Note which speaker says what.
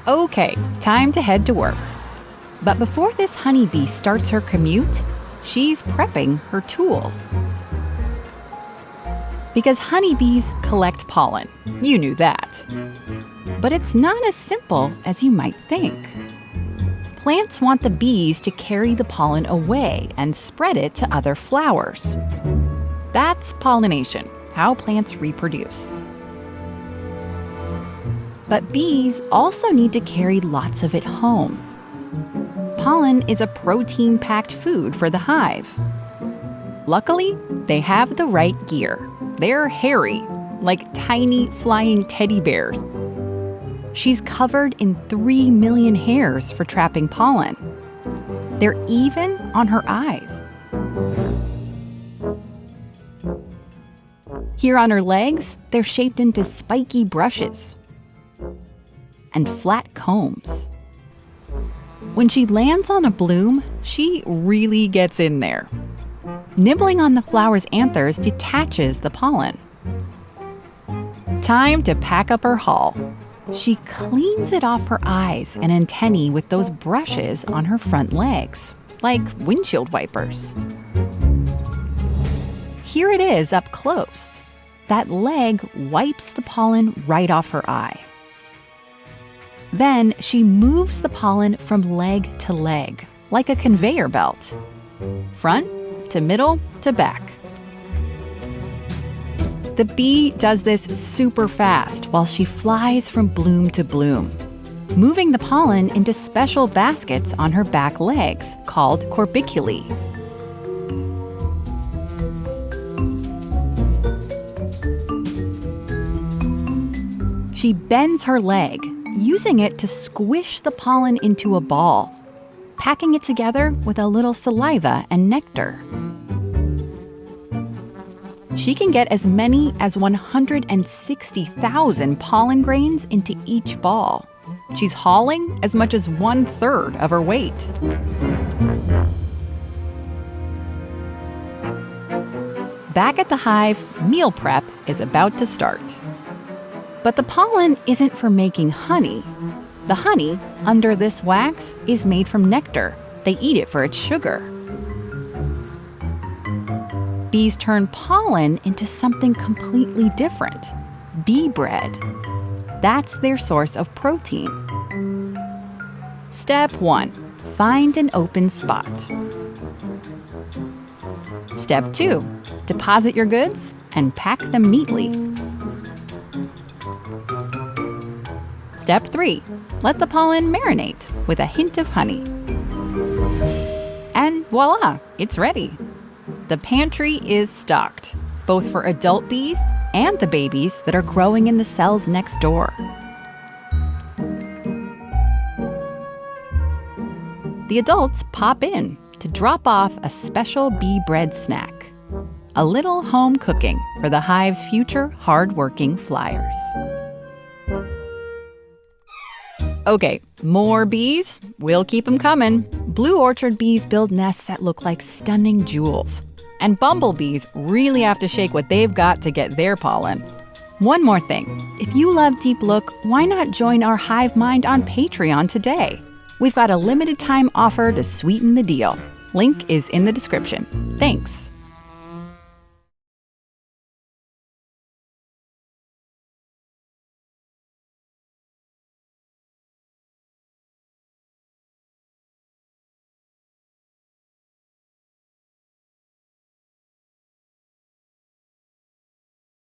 Speaker 1: Okay, time to head to work. But before this honeybee starts her commute, she's prepping her tools. Because honeybees collect pollen. You knew that. But it's not as simple as you might think. Plants want the bees to carry the pollen away and spread it to other flowers. That's pollination, how plants reproduce. But bees also need to carry lots of it home. Pollen is a protein-packed food for the hive. Luckily, they have the right gear. They're hairy, like tiny flying teddy bears. She's covered in 3 million hairs for trapping pollen. They're even on her eyes. Here on her legs, they're shaped into spiky brushes and flat combs. When she lands on a bloom, she really gets in there. Nibbling on the flower's anthers detaches the pollen. Time to pack up her haul. She cleans it off her eyes and antennae with those brushes on her front legs, like windshield wipers. Here it is up close. That leg wipes the pollen right off her eye. Then she moves the pollen from leg to leg, like a conveyor belt. Front to middle to back. The bee does this super fast while she flies from bloom to bloom, moving the pollen into special baskets on her back legs called corbiculae. She bends her leg, using it to squish the pollen into a ball, packing it together with a little saliva and nectar. She can get as many as 160,000 pollen grains into each ball. She's hauling as much as 1/3 of her weight. Back at the hive, meal prep is about to start. But the pollen isn't for making honey. The honey, under this wax, is made from nectar. They eat it for its sugar. Bees turn pollen into something completely different: bee bread. That's their source of protein. Step 1. Find an open spot. Step 2. Deposit your goods and pack them neatly. Step 3. Let the pollen marinate with a hint of honey. And voila, it's ready. The pantry is stocked, both for adult bees and the babies that are growing in the cells next door. The adults pop in to drop off a special bee bread snack, a little home cooking for the hive's future hard-working flyers. Okay, more bees? We'll keep them coming. Blue orchard bees build nests that look like stunning jewels. And bumblebees really have to shake what they've got to get their pollen. One more thing. If you love Deep Look, why not join our Hive Mind on Patreon today? We've got a limited time offer to sweeten the deal. Link is in the description. Thanks.